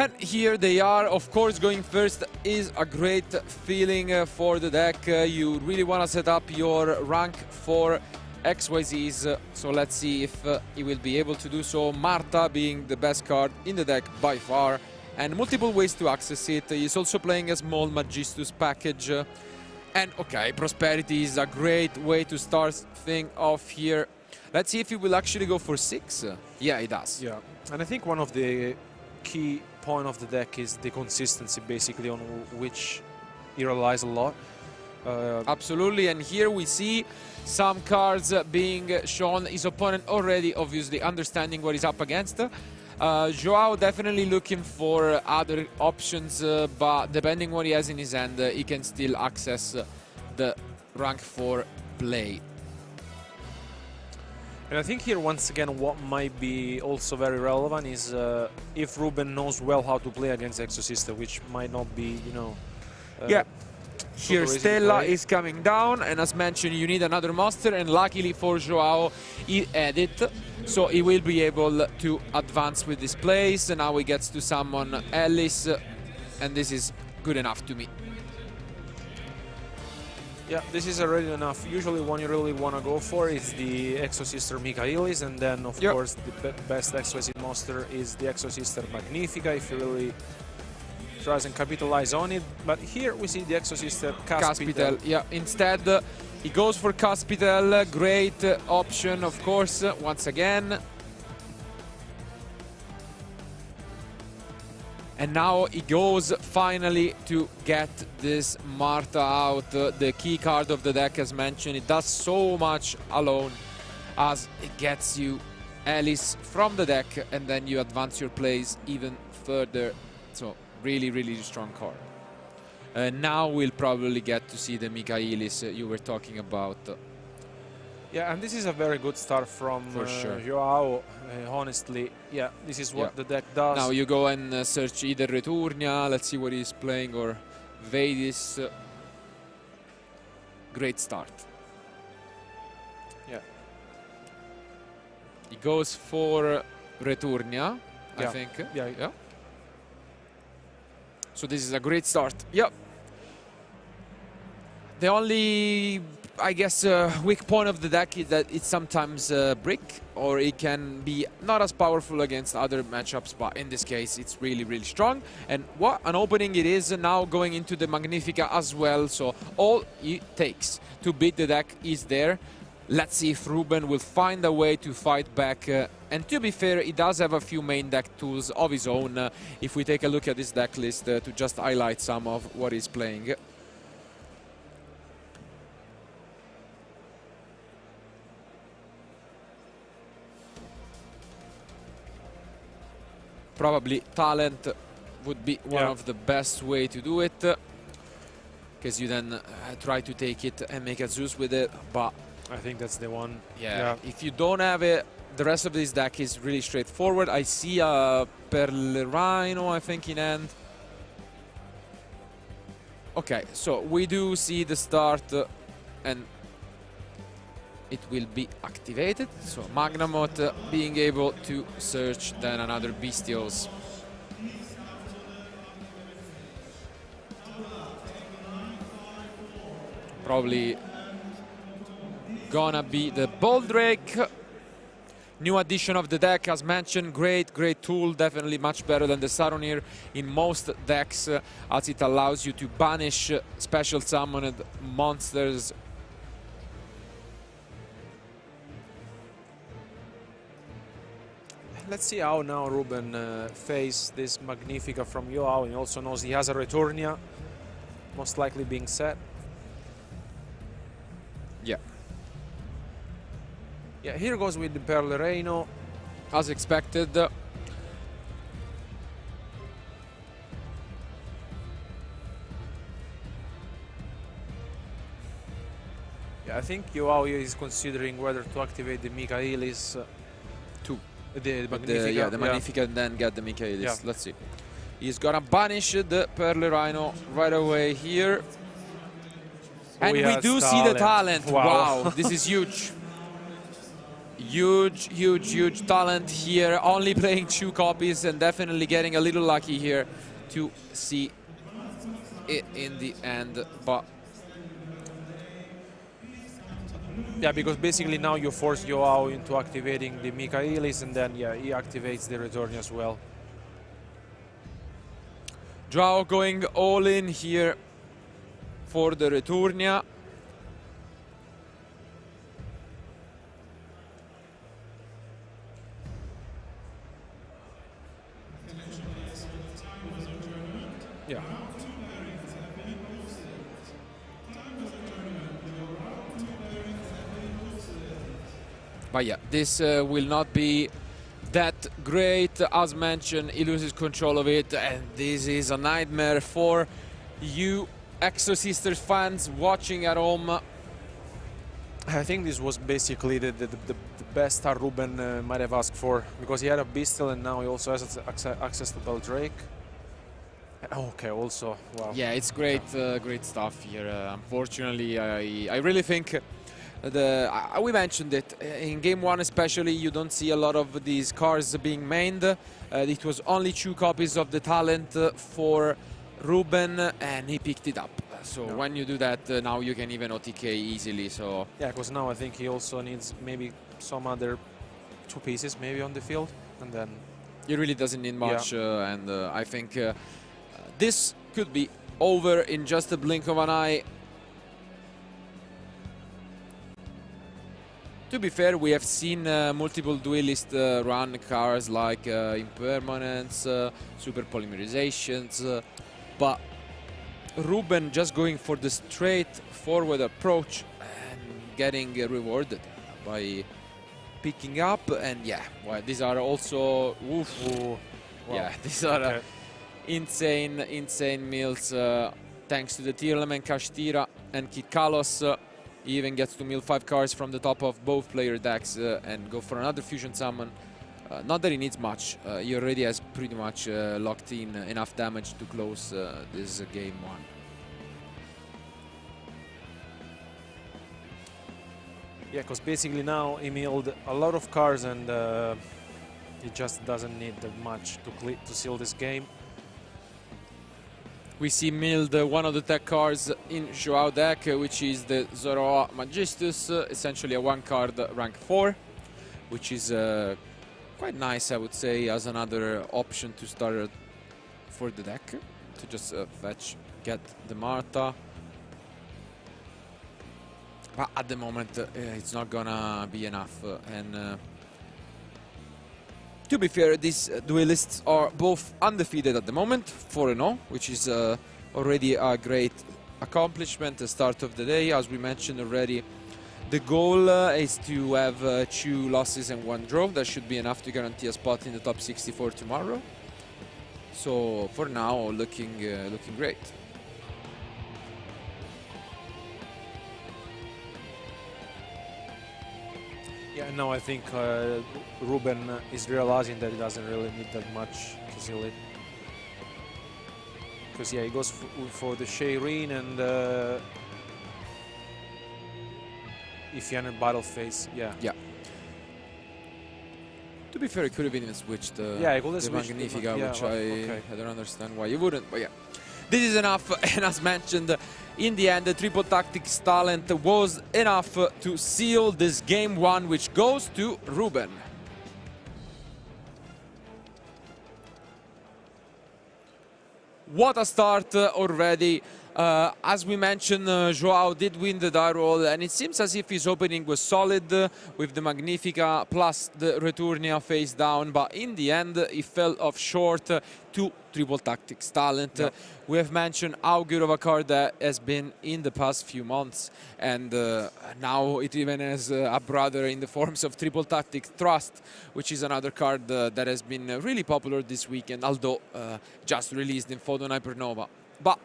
And here they are. Of course, going first is a great feeling for the deck. You really want to set up your rank for XYZs. So let's see if he will be able to do so. Marta being the best card in the deck by far, and multiple ways to access it. He's also playing a small Magistus package. And okay, Prosperity is a great way to start things off here. Let's see if he will actually go for 6. Yeah, he does. Yeah, and I think one of the key point of the deck is the consistency, basically, on which he relies a lot. Absolutely, and here we see some cards being shown. His opponent already obviously understanding what he's up against. João definitely looking for other options, but depending what he has in his hand, he can still access the rank 4 play. And I think here, once again, what might be also very relevant is if Ruben knows well how to play against Exosister, which might not be, you know... yeah. Here Stella is coming down, and as mentioned, you need another monster, and luckily for João, he had it, so he will be able to advance with this place. And now he gets to summon Alice, and this is good enough to me. Yeah, this is already enough. Usually one you really want to go for is the Exosister Michaelis, and then of course the best XYZ monster is the Exosister Magnifica if you really tries and capitalize on it. But here we see the Exosister Caspitel. Yeah, instead he goes for Caspitel. Great option, of course, once again. And now he goes finally to get this Marta out, the key card of the deck as mentioned. It does so much alone as it gets you Alice from the deck, and then you advance your plays even further. So really, really strong card. Now we'll probably get to see the Michaelis you were talking about. Yeah, and this is a very good start from sure. João. Honestly, yeah, this is what the deck does. Now you go and search either Returnia, let's see what he's playing, or Vadis. Great start. Yeah. He goes for Returnia, I think. Yeah. So this is a great start. Yep. The only, I guess, weak point of the deck is that it's sometimes brick, or it can be not as powerful against other matchups, but in this case it's really, really strong. And what an opening it is now going into the Magnifica as well. So all it takes to beat the deck is there. Let's see if Ruben will find a way to fight back. And to be fair, he does have a few main deck tools of his own. If we take a look at this deck list to just highlight some of what he's playing. Probably talent would be one of the best way to do it, because you then try to take it and make a Zeus with it, but I think that's the one. Yeah, if you don't have it, the rest of this deck is really straightforward. I see a Perlerino, I think, in hand. Okay, so we do see the start, and it will be activated. So Magnamoth being able to search then another Bestios. Probably gonna be the Boldrake. New addition of the deck, as mentioned. Great tool, definitely much better than the Saronir in most decks, as it allows you to banish special summoned monsters. Let's see how now Ruben faces this Magnifica from João. He also knows he has a Returnia, most likely being set. Yeah, here goes with the Perlerino. As expected. Yeah, I think João is considering whether to activate the Michaelis. The Magnifica. The Magnifica and then get the Michaelis. Yeah. Let's see. He's gonna banish the Perlerino right away here. And we do see the talent. Wow, this is huge. Huge, huge, huge talent here, only playing 2 copies and definitely getting a little lucky here to see it in the end. But yeah, because basically now you force João into activating the Michaelis, and then yeah, he activates the return as well. João going all in here for the Returnia. Yeah. But yeah, this will not be that great. As mentioned, he loses control of it, and this is a nightmare for you Exosister fans watching at home. I think this was basically the best Ruben might have asked for, because he had a Beastil and now he also has access to Beldrake. Okay, also, wow. Yeah, it's great, great stuff here. Unfortunately, I really think we mentioned it in game 1 especially. You don't see a lot of these cars being mained. It was only 2 copies of the talent for Ruben, and he picked it up. So yeah. When you do that, now you can even OTK easily. So yeah, because now I think he also needs maybe some other 2 pieces maybe on the field, and then he really doesn't need much. Yeah. And I think this could be over in just a blink of an eye. To be fair, we have seen multiple duelists run cars like Impermanence, Super Polymerizations, but Ruben just going for the straightforward approach and getting rewarded by picking up. And yeah, well, these are also oof, wow. Yeah, these are insane mills thanks to the Tearlaments, Kashtira and Kikalos. He even gets to mill 5 cards from the top of both player decks and go for another fusion summon. Not that he needs much. He already has pretty much locked in enough damage to close this game 1. Yeah, because basically now he milled a lot of cards, and he just doesn't need that much to seal this game. We see milled one of the tech cards in João deck, which is the Zoroa Magistus, essentially a 1-card rank 4, which is quite nice, I would say, as another option to start for the deck, to just fetch, get the Marta. But at the moment, it's not gonna be enough. And to be fair, these duelists are both undefeated at the moment, 4-0, which is already a great accomplishment, the start of the day. As we mentioned already, the goal is to have 2 losses and 1 draw. That should be enough to guarantee a spot in the top 64 tomorrow. So for now, looking great. Yeah, now I think Ruben is realizing that he doesn't really need that much to seal it. Because yeah, he goes for the Shayreen and if you had battle phase, yeah. Yeah. To be fair, he could have even switched the Magnifica, which I don't understand why you wouldn't, but yeah. This is enough, and as mentioned, in the end, the Triple Tactics talent was enough to seal this game 1, which goes to Ruben. What a start already. As we mentioned, João did win the die roll, and it seems as if his opening was solid with the Magnifica plus the Returnia face down, but in the end he fell off short to Triple Tactics talent. Yep. We have mentioned how good of a card that has been in the past few months, and now it even has a brother in the forms of Triple Tactics Trust, which is another card that has been really popular this weekend, although just released in Photon Hypernova. But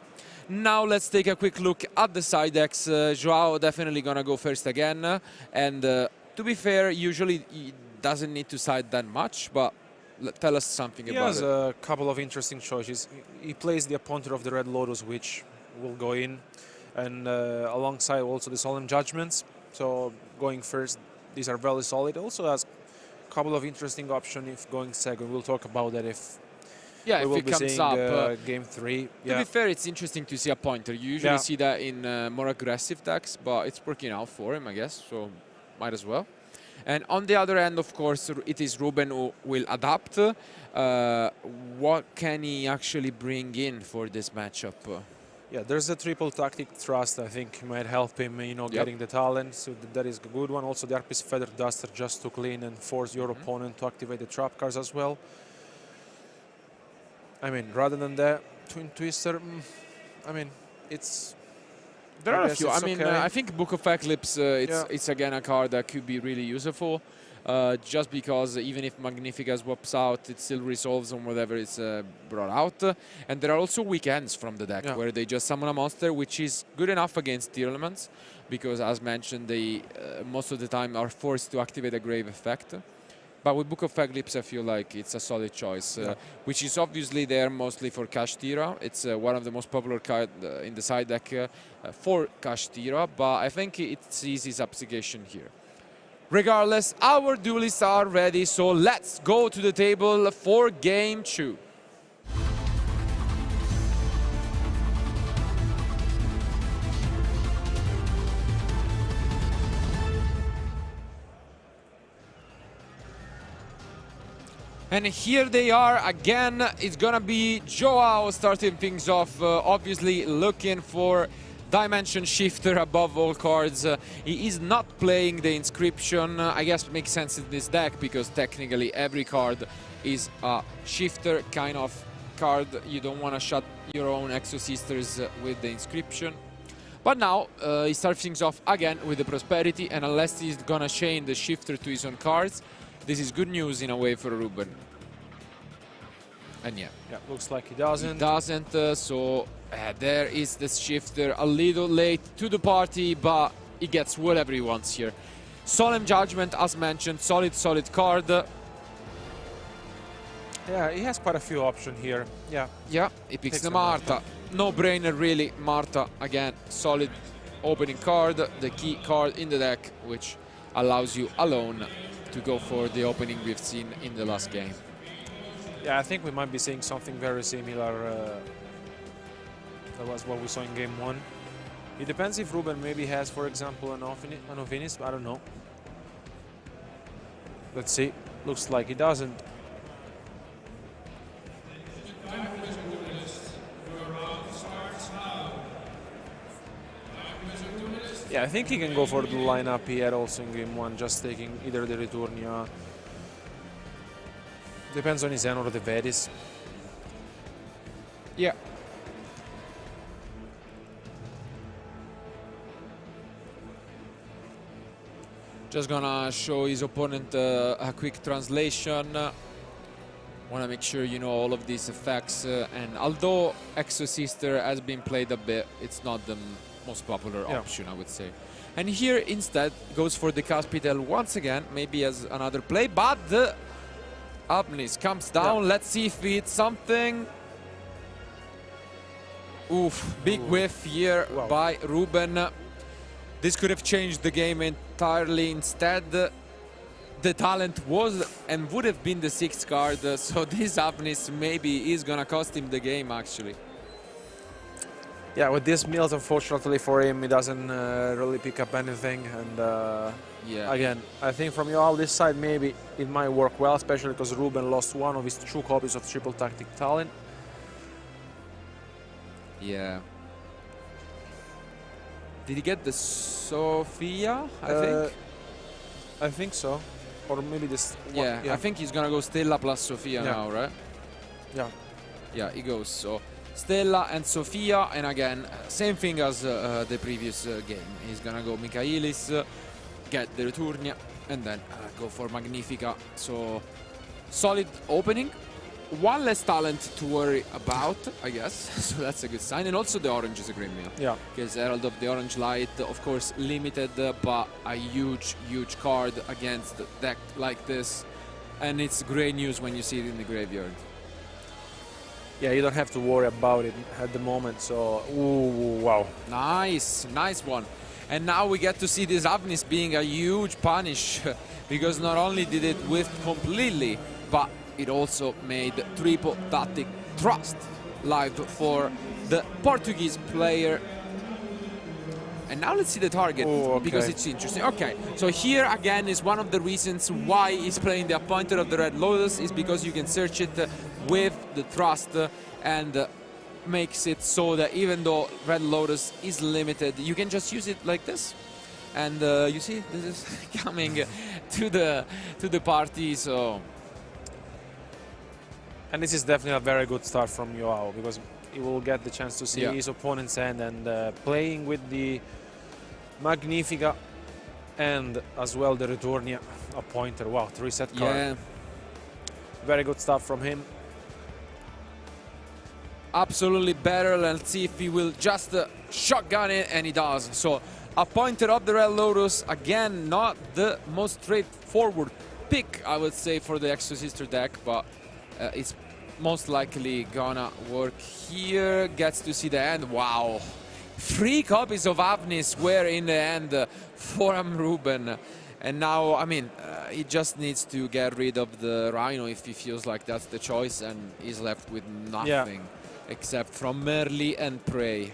now let's take a quick look at the side decks. João definitely gonna go first again, and to be fair, usually he doesn't need to side that much, but tell us something about it. He has a couple of interesting choices. He plays the Appointer of the Red Lotus, which will go in, and alongside also the Solemn Judgments. So going first these are very solid. Also has a couple of interesting options if going second. We'll talk about that if yeah, we if will it be comes seeing, up. game 3. To be fair, it's interesting to see a pointer. You usually Yeah. see that in more aggressive decks, but it's working out for him, I guess, so might as well. And on the other end, of course, it is Ruben who will adapt. What can he actually bring in for this matchup? Yeah, there's a triple tactic thrust. I think might help him, getting the talent. So that is a good one. Also, the Arpis Feather Duster just to clean and force your opponent to activate the trap cards as well. I mean, rather than that, Twin Twister, I mean, it's... There are a few. I it's mean, okay. I think Book of Eclipse, it's again a card that could be really useful. Just because even if Magnifica swaps out, it still resolves on whatever is brought out. And there are also weekends from the deck where they just summon a monster, which is good enough against Tearlaments, because as mentioned, they most of the time are forced to activate a grave effect. But with Book of Eclipse, I feel like it's a solid choice, which is obviously there mostly for Kashtira. It's one of the most popular cards in the side deck for Kashtira, but I think it sees its application here. Regardless, our duelists are ready, so let's go to the table for game 2. And here they are again. It's gonna be João starting things off, obviously looking for Dimension Shifter above all cards. He is not playing the Inscription. I guess it makes sense in this deck because technically every card is a shifter kind of card. You don't want to shut your own Exosisters with the Inscription. But now he starts things off again with the Prosperity, and unless he's gonna chain the shifter to his own cards, this is good news in a way for Ruben. And yeah, looks like he doesn't. He doesn't, so there is the shifter, a little late to the party, but he gets whatever he wants here. Solemn Judgment, as mentioned, solid card. Yeah, he has quite a few options here. Yeah, he picks the Marta. No brainer really. Marta, again, solid opening card, the key card in the deck, which allows you alone to go for the opening we've seen in the last game. Yeah, I think we might be seeing something very similar. That was what we saw in game 1. It depends if Ruben maybe has, for example, an Ovinis, I don't know. Let's see. Looks like he doesn't. Yeah, I think he can go for the lineup he had also in game 1, just taking either the Returnia. Depends on his hand or the Vedis. Yeah. Just gonna show his opponent a quick translation. Want to make sure you know all of these effects. And although Exosister has been played a bit, it's not the most popular option, I would say. And here instead goes for the Caspitel once again, maybe as another play, but the Abnis comes down. Let's see if he hits something. Oof, big whiff here by Ruben. This could have changed the game entirely. Instead, the talent was and would have been the 6th card, so this Abnis maybe is gonna cost him the game actually. Yeah, with this Mills, unfortunately for him, he doesn't really pick up anything. And again, I think from your this side, maybe it might work well, especially because Ruben lost one of his 2 copies of Triple Tactic Talent. Yeah. Did he get the Sophia, I think? I think so. Or maybe this... Yeah, I think he's gonna go Stella plus Sophia now, right? Yeah. Yeah, he goes, so Stella and Sophia, and again, same thing as the previous game. He's gonna go Michaelis, get the Returnia, and then go for Magnifica. So, solid opening. One less talent to worry about, I guess, so that's a good sign. And also the orange is a great meal. Yeah. Because Herald of the Orange Light, of course, limited, but a huge card against a deck like this. And it's great news when you see it in the graveyard. Yeah, you don't have to worry about it at the moment, so... Ooh, wow. Nice one. And now we get to see this Avnis being a huge punish because not only did it whiff completely, but it also made triple tactic thrust live for the Portuguese player. And now let's see the target, because it's interesting. Okay, so here again is one of the reasons why he's playing the appointer of the Red Lotus, is because you can search it with the thrust and makes it so that even though Red Lotus is limited, you can just use it like this. And you see, this is coming to the party, so... And this is definitely a very good start from João, because he will get the chance to see his opponent's hand, and playing with the Magnifica and as well the Returnia, a pointer. Wow, 3-set card. Yeah. Very good stuff from him. Absolutely better. Let's see if he will just shotgun it, and he does. So a pointer of the Red Lotus, again, not the most straightforward pick, I would say, for the Exosister deck, but it's most likely gonna work here. Gets to see the end. Wow. 3 copies of Avnis were in the end for Ruben. And now, I mean, he just needs to get rid of the Rhino if he feels like that's the choice, and he's left with nothing except from Merly and Prey.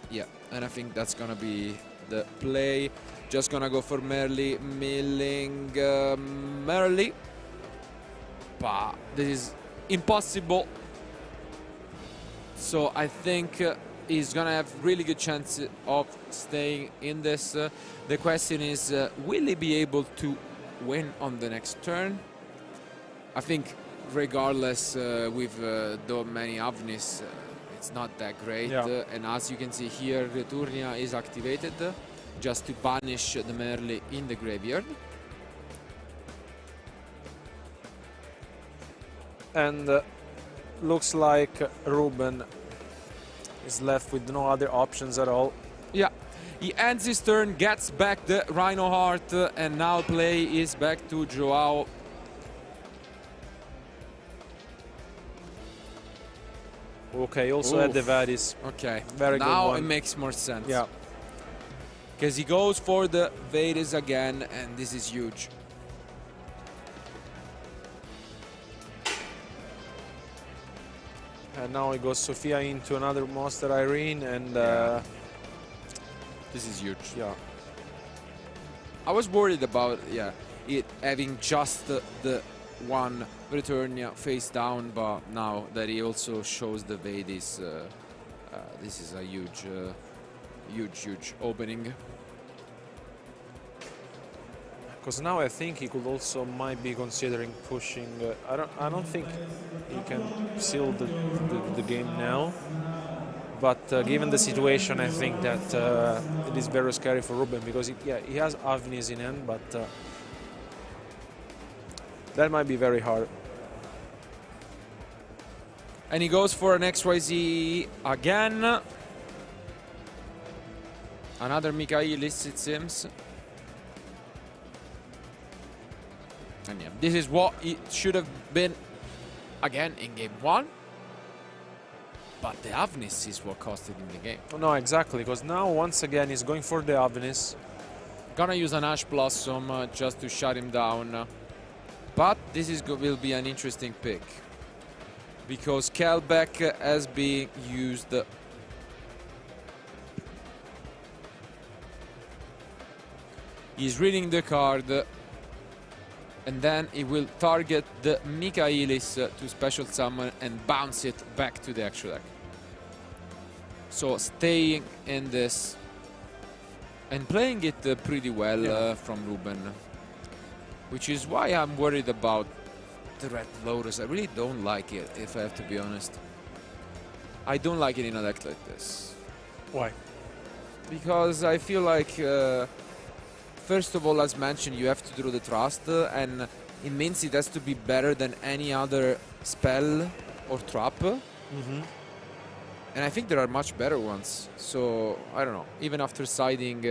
Yeah, and I think that's gonna be the play. Just gonna go for Merly, milling Merly. But this is impossible. So I think he's gonna have really good chance of staying in this. The question is, will he be able to win on the next turn? I think regardless, with though many Avnis, it's not that great. And as you can see here, Returnia is activated just to banish the Merly in the graveyard. And looks like Ruben is left with no other options at all. Yeah, he ends his turn, gets back the Rhino Heart, and now play is back to João. Okay, also at the Vadis. Okay, very good one. Now it makes more sense. Yeah. Because he goes for the Vadis again, and this is huge. And now he goes Sophia into another Monster Irene, and this is huge. Yeah. I was worried about it having just the one Returnia face down, but now that he also shows the Vadis, this is a huge, huge opening. Because now I think he could also might be considering pushing. I don't think he can seal the game now. But given the situation, I think that it is very scary for Ruben, because he has Avnis in hand, but that might be very hard. And he goes for an XYZ again. Another Michaelis, it seems. And yeah, this is what it should have been again in game 1. But the Avnis is what cost it in the game. Oh, no, exactly, because now once again he's going for the Avnis. Gonna use an Ash Blossom just to shut him down. But this will be an interesting pick, because Kelbeck has been used. He's reading the card, and then he will target the Michaelis to special summon and bounce it back to the actual deck. So staying in this and playing it pretty well from Ruben, which is why I'm worried about the Red Lotus. I really don't like it, if I have to be honest. I don't like it in a deck like this. Why? Because I feel like, first of all, as mentioned, you have to draw the trust, and it means it has to be better than any other spell or trap. And I think there are much better ones. So, I don't know. Even after siding,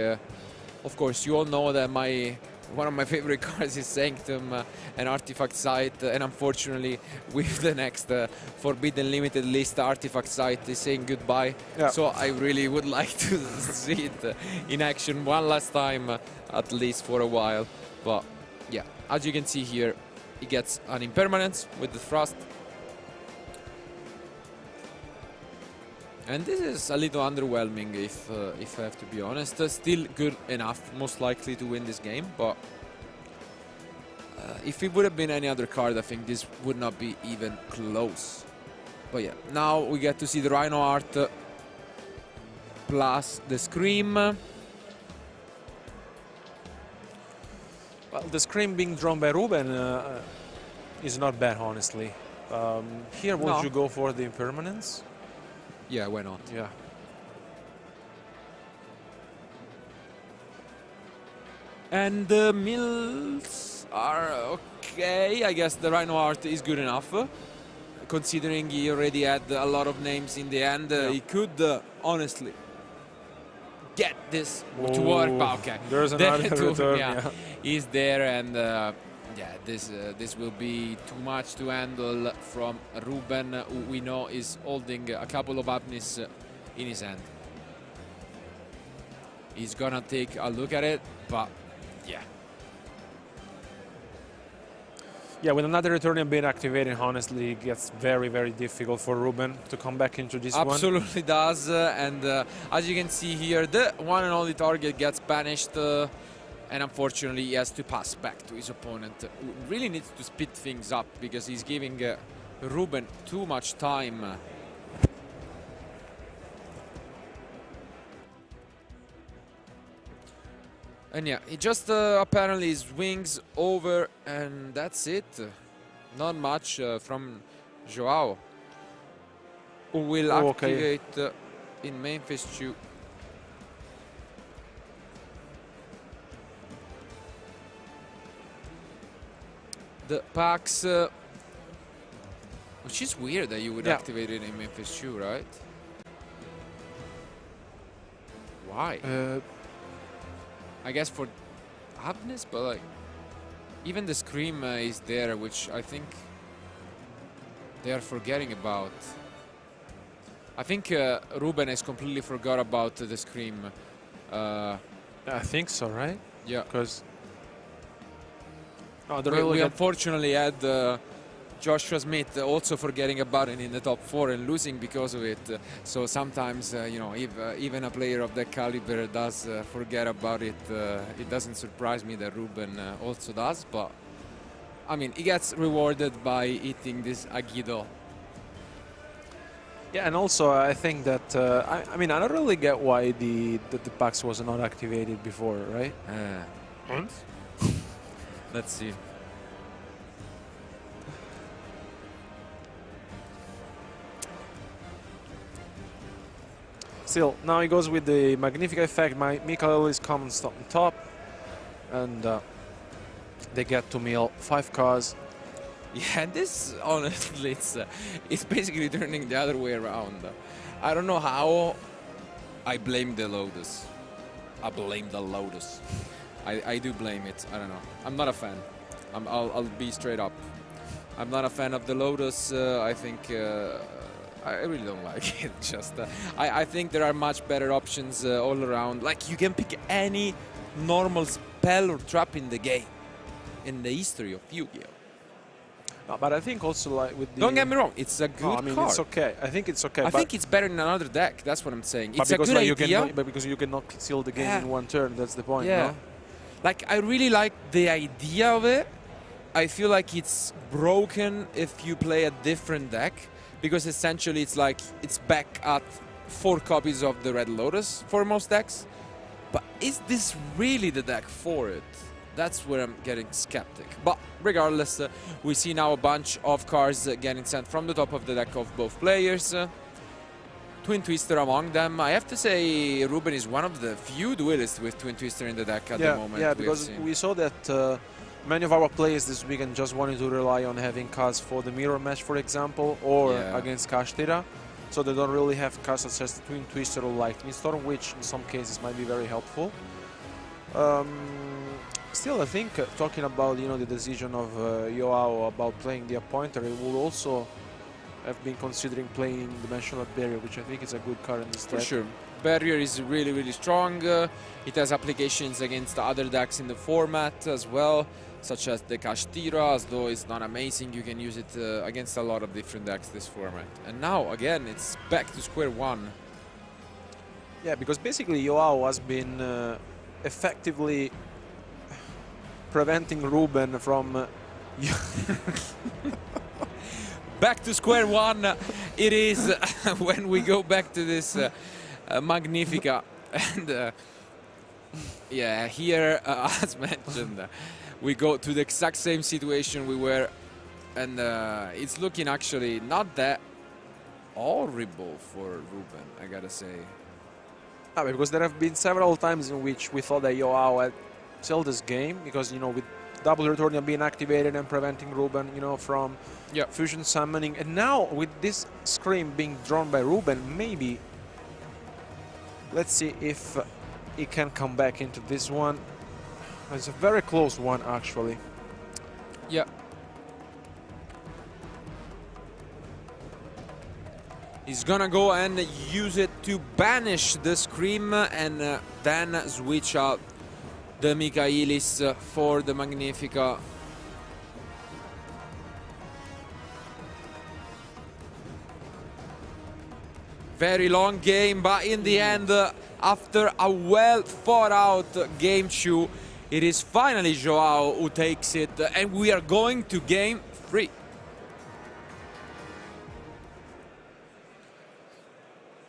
of course, you all know that my one of my favorite cards is Sanctum, an artifact site, and unfortunately with the next Forbidden Limited list, artifact site is saying goodbye. Yeah. So I really would like to see it in action one last time, at least for a while. But yeah, as you can see here, he gets an impermanence with the Thrust. And this is a little underwhelming, if I have to be honest. Still good enough, most likely, to win this game. But if it would have been any other card, I think this would not be even close. But yeah, now we get to see the Rhino art plus the Scream. Well, the Scream being drawn by Ruben is not bad, honestly. Here, would you go for the impermanence? Yeah, why not? Yeah. And the mills are okay. I guess the Rhino art is good enough. Considering he already had a lot of names in the end, he could honestly get this to work. But okay, there's another return. Yeah, he's there, and yeah, this will be too much to handle from Ruben, who we know is holding a couple of Abnis in his hand. He's gonna take a look at it, but yeah. Yeah, with another returning being activated, honestly, it gets very, very difficult for Ruben to come back into this one. Absolutely does, and as you can see here, the one and only target gets banished, and unfortunately he has to pass back to his opponent, who really needs to speed things up because he's giving Ruben too much time. And yeah, he just apparently swings over, and that's it. Not much from João, who will activate in main phase 2. The packs, which is weird that you would activate it in main phase 2, right? Why? I guess for Abnis, but like even the Scream is there, which I think they are forgetting about. I think Ruben has completely forgot about the Scream. I think so, right? Yeah. Because we unfortunately had Joshua Smith also forgetting about it in the top 4 and losing because of it. So sometimes, you know, if even a player of that caliber does forget about it, it doesn't surprise me that Ruben also does. But I mean, he gets rewarded by eating this Agido. Yeah, and also I think that I mean, I don't really get why the Pax was not activated before, right? Let's see. Still, now he goes with the Magnifica effect. Michaelis comes on top, and they get to mill 5 cards. Yeah, this honestly, it's basically turning the other way around. I don't know how. I blame the Lotus. I blame the Lotus. I do blame it. I don't know. I'm not a fan. I'll be straight up. I'm not a fan of the Lotus. I think I really don't like it. Just I think there are much better options all around. Like you can pick any normal spell or trap in the game, in the history of Yu-Gi-Oh. No, but I think also like with the... Don't get me wrong, it's a good I mean, card. it's okay. I think it's okay. I think it's better in another deck. That's what I'm saying. It's a good like idea. but because you cannot seal the game in one turn, that's the point. Yeah. No? Like I really like the idea of it. I feel like it's broken if you play a different deck, because essentially it's like it's back at 4 copies of the Red Lotus for most decks. But is this really the deck for it? That's where I'm getting skeptic. But regardless, we see now a bunch of cards getting sent from the top of the deck of both players. Twin Twister among them. I have to say Ruben is one of the few duelists with Twin Twister in the deck at the moment. Yeah, because we saw that many of our players this weekend just wanted to rely on having cards for the mirror match, for example, or against Kashtira. So they don't really have cards such as Twin Twister or Lightning Storm, which in some cases might be very helpful. Still, I think talking about the decision of João about playing the pointer, it will also have been considering playing Dimensional Barrier, which I think is a good card in this deck. For sure. Barrier is really, really strong. It has applications against other decks in the format as well, such as the Kashtira. As though it's not amazing, you can use it against a lot of different decks this format. And now, again, it's back to square one. Yeah, because basically João has been effectively preventing Ruben from... Back to square one it is when we go back to this Magnifica. And yeah, here, as mentioned, we go to the exact same situation we were, and it's looking actually not that horrible for Ruben, I gotta say. Because there have been several times in which we thought that João had killed this game, because, with double Returnia being activated and preventing Ruben, from fusion summoning. And now, with this Scream being drawn by Ruben, maybe... Let's see if he can come back into this one. It's a very close one, actually. Yeah. He's gonna go and use it to banish the Scream and then switch out the Michaelis for the Magnifica. Very long game, but in the end, after a well thought out game 2, it is finally João who takes it, and we are going to game 3.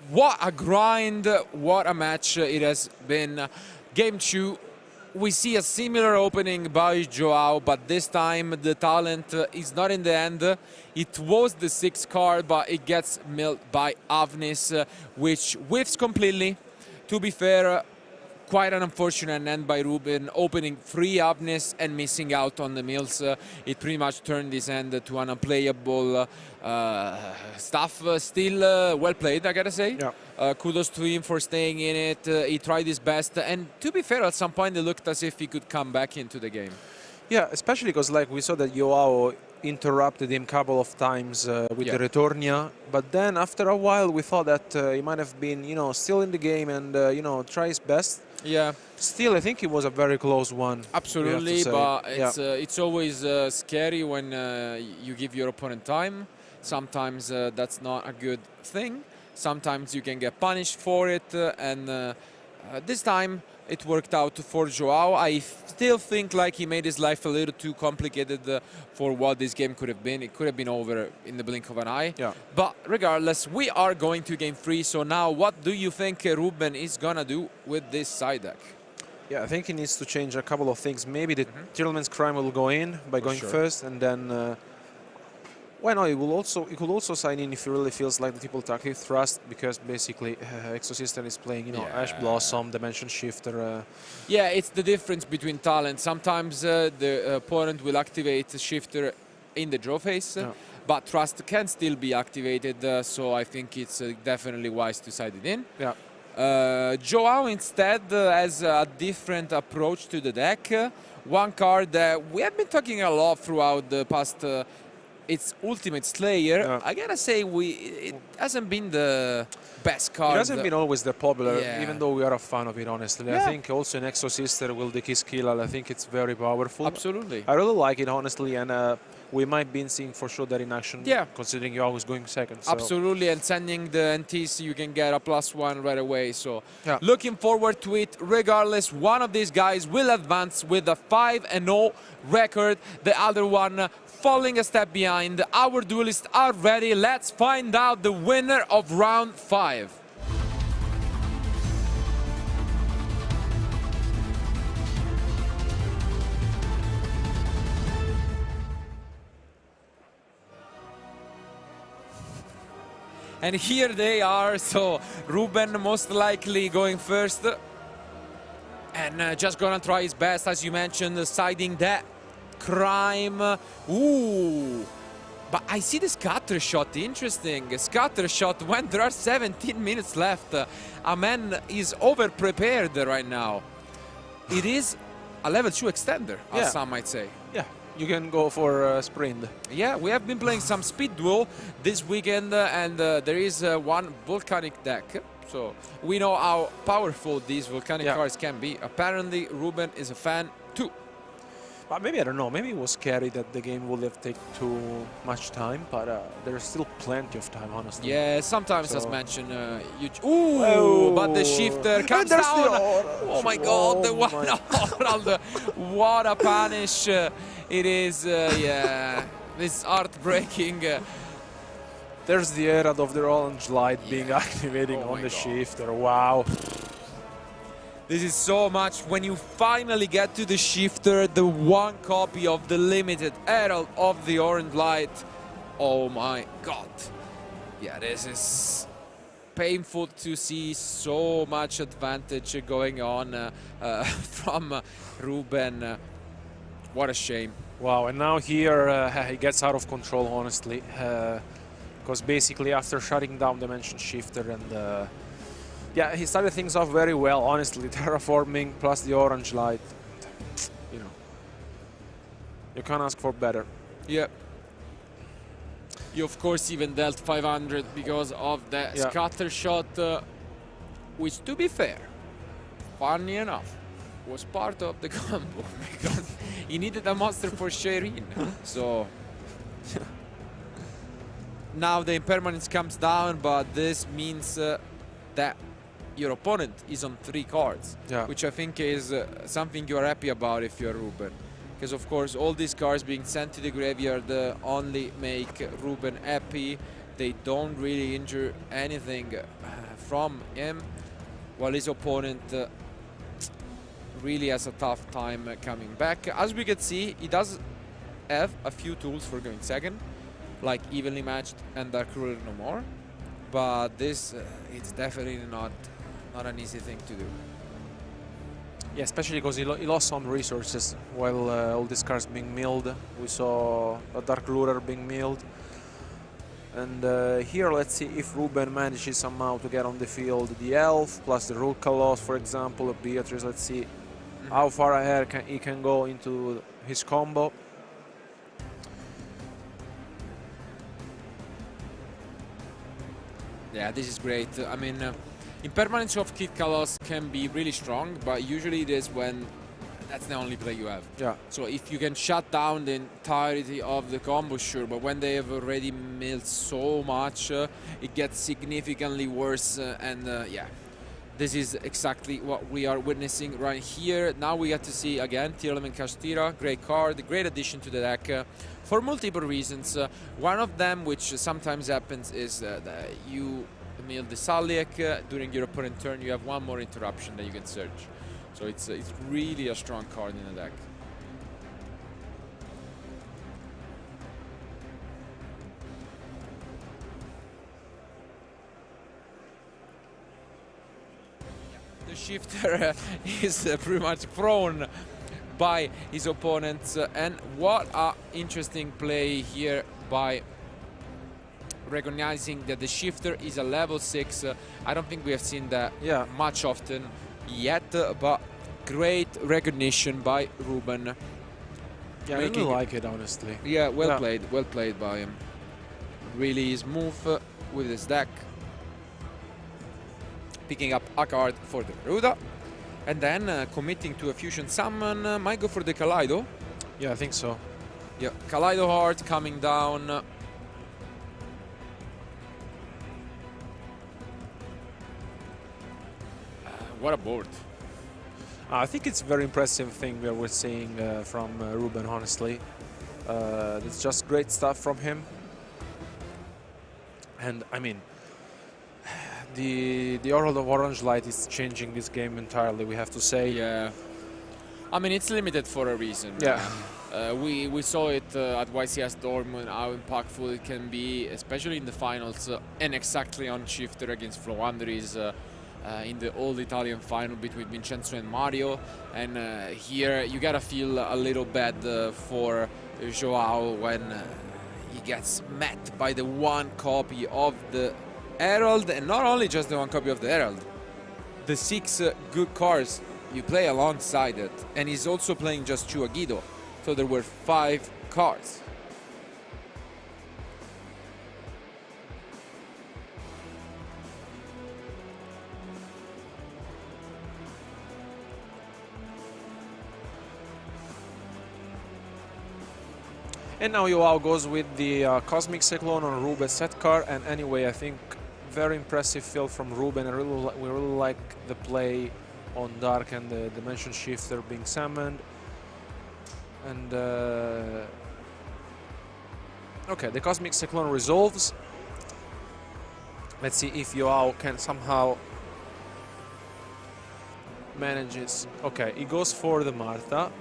What a grind, what a match it has been. Game 2, we see a similar opening by João, but this time the talent is not in the end. It was the 6th card, but it gets milled by Avnis, which whiffs completely. To be fair, quite an unfortunate end by Ruben, opening 3 Avnis and missing out on the mills. It pretty much turned his end to an unplayable stuff. Still well played, I gotta say. Yeah. Kudos to him for staying in it. He tried his best, and to be fair, at some point it looked as if he could come back into the game. Yeah, especially because we saw that João interrupted him a couple of times with the Returnia, but then after a while we thought that he might have been, still in the game and, try his best. Yeah. Still, I think it was a very close one. Absolutely, but it's always scary when you give your opponent time. Sometimes that's not a good thing. Sometimes you can get punished for it, and this time it worked out for João. I still think he made his life a little too complicated for what this game could have been. It could have been over in the blink of an eye. Yeah. But regardless, we are going to game 3. So now, what do you think Ruben is gonna do with this side deck? Yeah, I think he needs to change a couple of things. Maybe the Tearlaments Crime will go in by going first, and then why not? He could also sign in if he really feels like the Triple Tactic Thrust, because basically Exosister is playing, Ash Blossom, Dimension Shifter. Yeah, it's the difference between talent. Sometimes the opponent will activate Shifter in the draw phase, but Thrust can still be activated, so I think it's definitely wise to side it in. Yeah. João instead has a different approach to the deck. One card that we have been talking a lot throughout the past. It's Ultimate Slayer. I gotta say, it hasn't been the best card. It hasn't been always the popular, even though we are a fan of it, honestly. I think also in Exosister with the Kiss Kill, I think it's very powerful. Absolutely. I really like it, honestly, and we might be seeing for sure that in action, considering João is going second. So. Absolutely, and sending the NTs, you can get a +1 right away. So looking forward to it. Regardless, one of these guys will advance with a 5-0 record. The other one falling a step behind. Our duelists are ready. Let's find out the winner of round 5. And here they are. So Ruben most likely going first. And just gonna try his best, as you mentioned, siding that Crime. Ooh. But I see the scatter shot. Interesting. Scatter shot when there are 17 minutes left. A man is over-prepared right now. It is a level 2 extender, as some might say. Yeah, you can go for sprint. Yeah, we have been playing some speed duel this weekend, and there is one volcanic deck. So we know how powerful these volcanic cards can be. Apparently, Ruben is a fan too. But maybe, I don't know, maybe it was scary that the game would have taken too much time, but there's still plenty of time, honestly. Yeah, sometimes, as mentioned, but the shifter comes down. Oh my god, the one Orald. What a punish it is. Yeah, this is heartbreaking. There's the Herald of the Orange Light being activating on the shifter. Wow. This is so much. When you finally get to the shifter, the one copy of the limited Herald of the Orange Light. Oh my god. Yeah, this is painful to see so much advantage going on from Ruben. What a shame. Wow, and now here he gets out of control, honestly. Because basically after shutting down the mentioned shifter and yeah, he started things off very well, honestly. Terraforming plus the Orange Light. You know, you can't ask for better. Yeah. You, of course, even dealt 500 because of the scatter shot, which, to be fair, funny enough, was part of the combo because he needed a monster for Shireen. So now the impermanence comes down, but this means that your opponent is on 3 cards, which I think is something you're happy about if you're Ruben. Because, of course, all these cards being sent to the graveyard only make Ruben happy. They don't really injure anything from him, while his opponent really has a tough time coming back. As we can see, he does have a few tools for going second, like Evenly Matched and Dark Ruler no more. But this, it's definitely not an easy thing to do. Yeah, especially because he lost some resources while all these cards being milled. We saw a Dark Ruler being milled. And here, let's see if Ruben manages somehow to get on the field the Elf, plus the Rukalos, for example, or Beatrice. Let's see how far ahead he can go into his combo. Yeah, this is great. I mean, impermanence of Kid Kalos can be really strong, but usually it is when that's the only play you have. Yeah. So if you can shut down the entirety of the combo, sure, but when they have already milled so much, it gets significantly worse. Yeah, this is exactly what we are witnessing right here. Now we get to see again Tearlaments Kashtira, great card, great addition to the deck for multiple reasons. One of them, which sometimes happens, is that you mill the Saliek during your opponent's turn. You have one more interruption that you can search. So it's really a strong card in the deck. The shifter is pretty much thrown by his opponents, and what a interesting play here by recognizing that the shifter is a level 6. I don't think we have seen that much often yet, but great recognition by Ruben. Yeah, I really like it, honestly. Yeah, well played by him. Really his move with his deck. Picking up a card for the Ruda, and then committing to a fusion summon. Might go for the Kaleido. Yeah, I think so. Yeah, Kaleido Heart coming down. What a board. I think it's a very impressive thing that we're seeing from Ruben, honestly. It's just great stuff from him. And, I mean, the Herald of Orange Light is changing this game entirely, we have to say. Yeah. I mean, it's limited for a reason. Yeah. We saw it at YCS Dortmund, how impactful it can be, especially in the finals, and exactly on Shifter against Flowanderis. In the old Italian final between Vincenzo and Mario, and here you gotta feel a little bad for João when he gets met by the one copy of the Herald, and not only just the one copy of the Herald, the 6 good cards you play alongside it, and he's also playing just 2 Agido, so there were 5 cards. And now João goes with the Cosmic Cyclone on Ruben's set card, and anyway, I think very impressive field from Ruben. We really like the play on Dark and the Dimension Shifter being summoned. And okay, the Cosmic Cyclone resolves. Let's see if João can somehow manages. Okay, he goes for the Martha.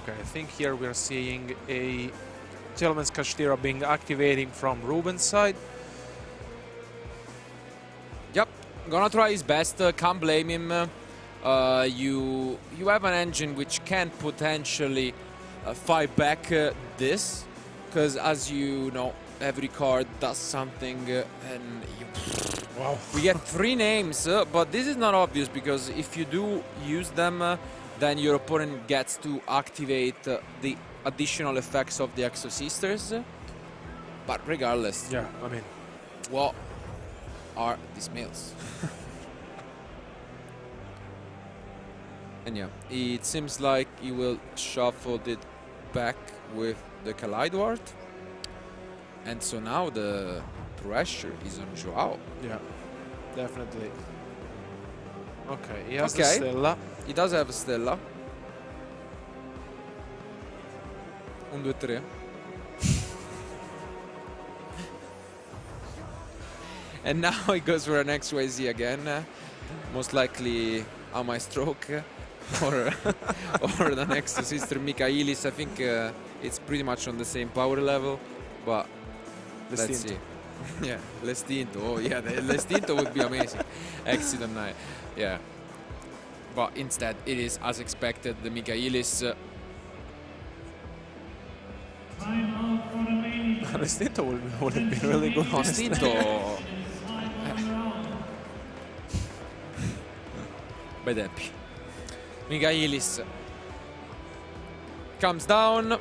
Okay, I think here we are seeing a Tearlaments Kashtira being activating from Ruben's side. Yep, gonna try his best, can't blame him. You have an engine which can potentially fight back this, because as you know, every card does something, and Wow. we get 3 names, but this is not obvious, because if you do use them, then your opponent gets to activate the additional effects of the Exosisters. But regardless, Yeah, I mean, what are these mills? And yeah, it seems like he will shuffle it back with the Collide Ward. And so now the pressure is on João. yeah, definitely. Okay, he has the Stella. He does have a Stella. 1, 2, 3. And now he goes for an XYZ again. Most likely on my stroke. Or the next sister Michaelis. I think it's pretty much on the same power level. But let's see. Yeah, L'Estinto. Oh yeah, the L'Estinto would be amazing. Exit on 9. Yeah. But instead, it is, as expected, the Michaelis. L'Estinto would have been really good. L'Estinto. Bedempi. Michaelis comes down.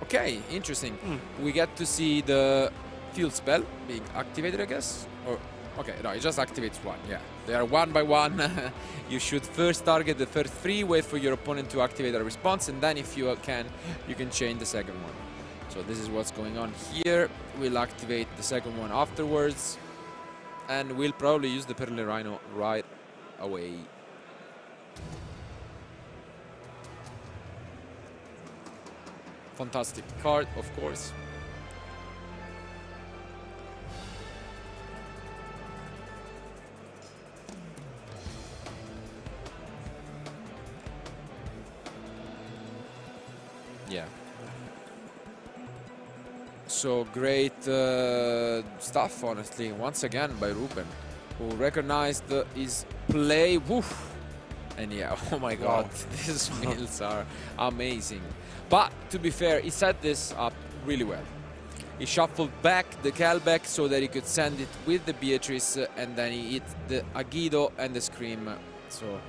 Okay, interesting. We get to see the field spell being activated, I guess. Or okay, no, it just activates 1. Yeah, they are 1 by 1. You should first target the first 3, wait for your opponent to activate a response, and then if you can chain the second one. So this is what's going on here. We'll activate the second one afterwards, and we'll probably use the Pearly Rhino right away. Fantastic card, of course. Yeah. So great stuff, honestly, once again by Ruben, who recognized his play. Woof. And yeah, oh my god, Wow. these mills are amazing. But to be fair, he set this up really well. He shuffled back the Calbeck so that he could send it with the Beatrice, and then he hit the Agido and the Scream. So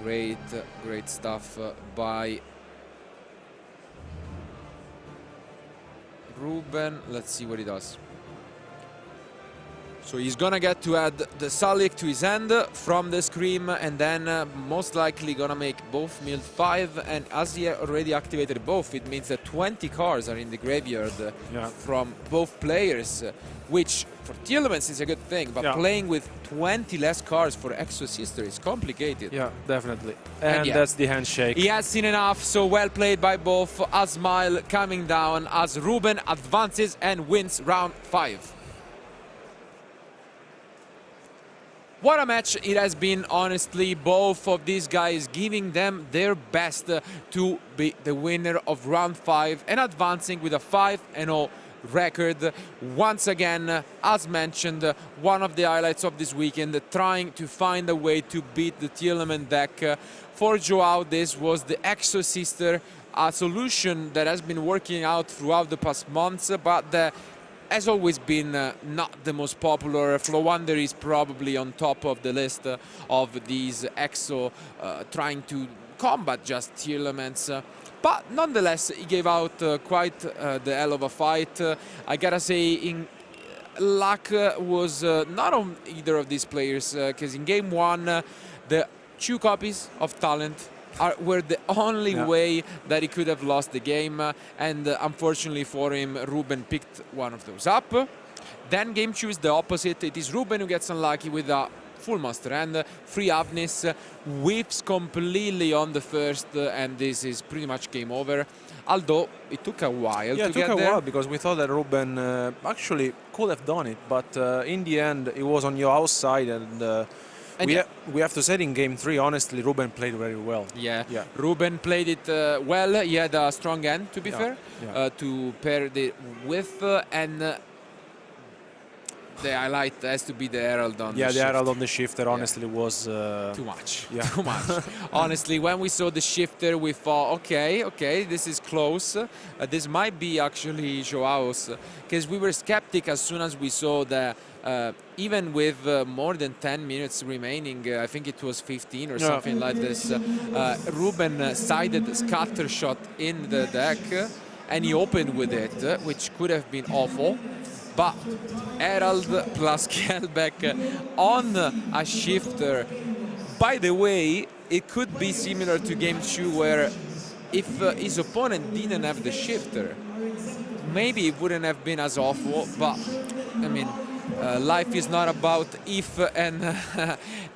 great, great stuff by Ruben. Let's see what he does. So he's gonna get to add the Salik to his hand from the Scream, and then most likely gonna make both milled 5, and as he already activated both, it means that 20 cards are in the graveyard from both players, which for Tearlaments is a good thing, but playing with 20 less cards for Exosister is complicated. Yeah, definitely. And yeah, that's the handshake. He has seen enough, so well played by both. A smile coming down as Ruben advances and wins round 5. What a match it has been, honestly. Both of these guys giving them their best to be the winner of round 5 and advancing with a 5-0 record. Once again, as mentioned, one of the highlights of this weekend, trying to find a way to beat the Tearlaments deck. For João, this was the Exosister, a solution that has been working out throughout the past months, but the has always been not the most popular. Flowander is probably on top of the list of these EXO trying to combat just Tearlaments. But nonetheless, he gave out quite the hell of a fight. I gotta say, luck was not on either of these players, because in game one, the 2 copies of talent were the only way that he could have lost the game, and unfortunately for him, Ruben picked one of those up. Then game 2 is the opposite. It is Ruben who gets unlucky with a full monster and free Avnis, whips completely on the first, and this is pretty much game over. Although it took a while to get there. Yeah, it took a while because we thought that Ruben actually could have done it, but in the end it was on your outside, and we have to say in game 3, honestly, Ruben played very well. Yeah. Ruben played it well. He had a strong end, to be fair, to pair it with, and the highlight has to be the Herald on the shift. Yeah, the Herald on the shifter, honestly, was... too much. Yeah. Too much. Honestly, when we saw the shifter, we thought, okay, this is close. This might be actually João's, because we were skeptic as soon as we saw the... even with more than 10 minutes remaining, I think it was 15 or something like this, Ruben sided scatter shot in the deck, and he opened with it, which could have been awful. But Herald plus Kelbeck on a shifter. By the way, it could be similar to game 2, where if his opponent didn't have the shifter, maybe it wouldn't have been as awful. But I mean, life is not about if, and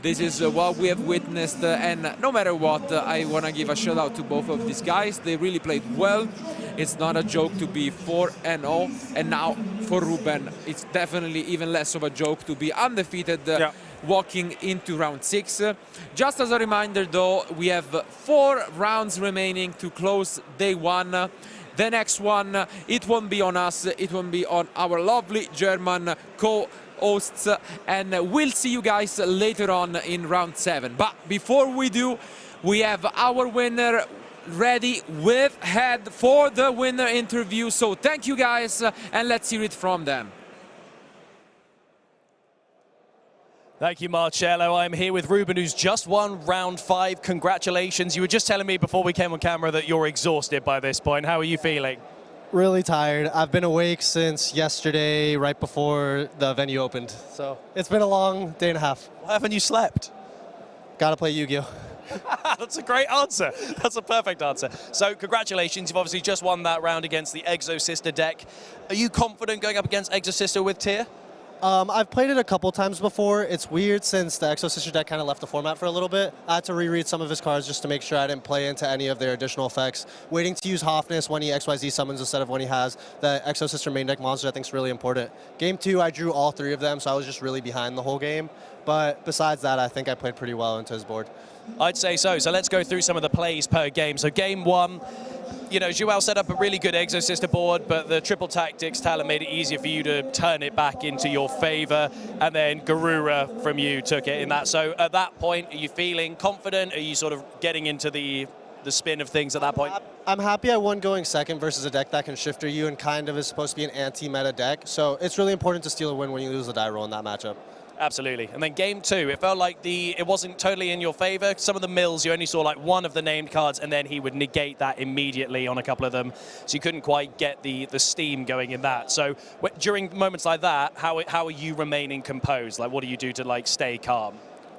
this is what we have witnessed. And no matter what, I want to give a shout out to both of these guys. They really played well. It's not a joke to be 4-0, and now for Ruben, it's definitely even less of a joke to be undefeated walking into round 6. Just as a reminder, though, we have 4 rounds remaining to close day 1. The next one, it won't be on us, it won't be on our lovely German co-hosts, and we'll see you guys later on in round 7. But before we do, we have our winner ready with head for the winner interview. So thank you guys, and let's hear it from them. Thank you, Marcello. I'm here with Ruben, who's just won round 5. Congratulations. You were just telling me before we came on camera that you're exhausted by this point. How are you feeling? Really tired. I've been awake since yesterday, right before the venue opened. So it's been a long day and a half. Why haven't you slept? Gotta play Yu-Gi-Oh! That's a great answer. That's a perfect answer. So congratulations. You've obviously just won that round against the Exosister deck. Are you confident going up against Exosister with Tear? I've played it a couple times before. It's weird since the Exosister deck kind of left the format for a little bit. I had to reread some of his cards just to make sure I didn't play into any of their additional effects. Waiting to use Hofness when he XYZ summons instead of when he has the Exosister main deck monster, I think is really important. Game 2, I drew all 3 of them, so I was just really behind the whole game. But besides that, I think I played pretty well into his board. I'd say so. So let's go through some of the plays per game. So game 1, you know, João set up a really good Exosister board, but the triple tactics talent made it easier for you to turn it back into your favor, and then Garura from you took it in that. So at that point, are you feeling confident? Are you sort of getting into the spin of things at that point? I'm happy I won going second versus a deck that can shifter you and kind of is supposed to be an anti-meta deck. So it's really important to steal a win when you lose the die roll in that matchup. Absolutely. And then game 2, it felt like it wasn't totally in your favor. Some of the mills, you only saw like one of the named cards, and then he would negate that immediately on a couple of them. So you couldn't quite get the steam going in that. So during moments like that, how are you remaining composed? Like, what do you do to like stay calm?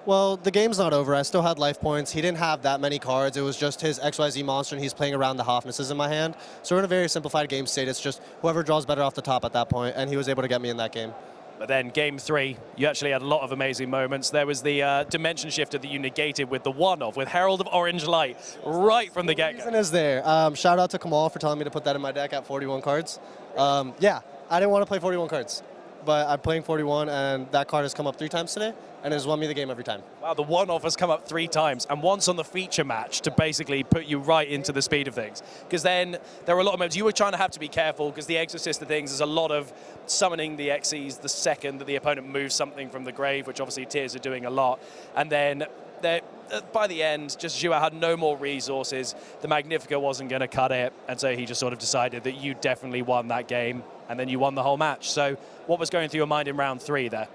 Well, the game's not over. I still had life points. He didn't have that many cards. It was just his XYZ monster, and he's playing around the Hofnesses in my hand. So we're in a very simplified game state. It's just whoever draws better off the top at that point, and he was able to get me in that game. But then game 3, you actually had a lot of amazing moments. There was the dimension shifter that you negated with the one-off, with Herald of Orange Light, right from the get-go. The reason is there. Shout out to Kamal for telling me to put that in my deck at 41 cards. Yeah, I didn't want to play 41 cards, but I'm playing 41, and that card has come up 3 times today, and has won me the game every time. Wow, the one-off has come up 3 times, and once on the feature match to basically put you right into the speed of things. Because then there were a lot of moments you were trying to have to be careful, because the Exosister things, there's a lot of summoning the Xyz the second that the opponent moves something from the grave, which obviously Tears are doing a lot. And then by the end, just João had no more resources. The Magnifica wasn't going to cut it, and so he just sort of decided that you definitely won that game, and then you won the whole match. So what was going through your mind in round 3 there?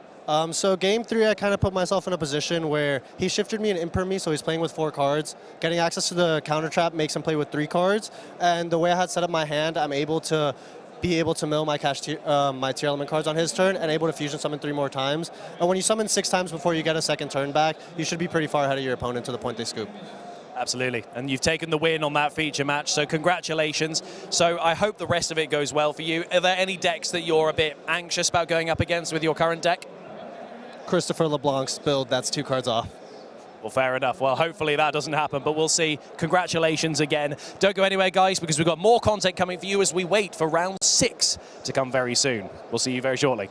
So game 3, I kind of put myself in a position where he shifted me and imper me, so he's playing with 4 cards. Getting access to the counter trap makes him play with 3 cards, and the way I had set up my hand, I'm able to mill my my tier element cards on his turn and able to fusion summon 3 more times. And when you summon 6 times before you get a second turn back, you should be pretty far ahead of your opponent to the point they scoop. Absolutely, and you've taken the win on that feature match, so congratulations. So I hope the rest of it goes well for you. Are there any decks that you're a bit anxious about going up against with your current deck? Christopher LeBlanc's build, that's 2 cards off. Well, fair enough. Well, hopefully that doesn't happen, but we'll see. Congratulations again. Don't go anywhere, guys, because we've got more content coming for you as we wait for round 6 to come very soon. We'll see you very shortly.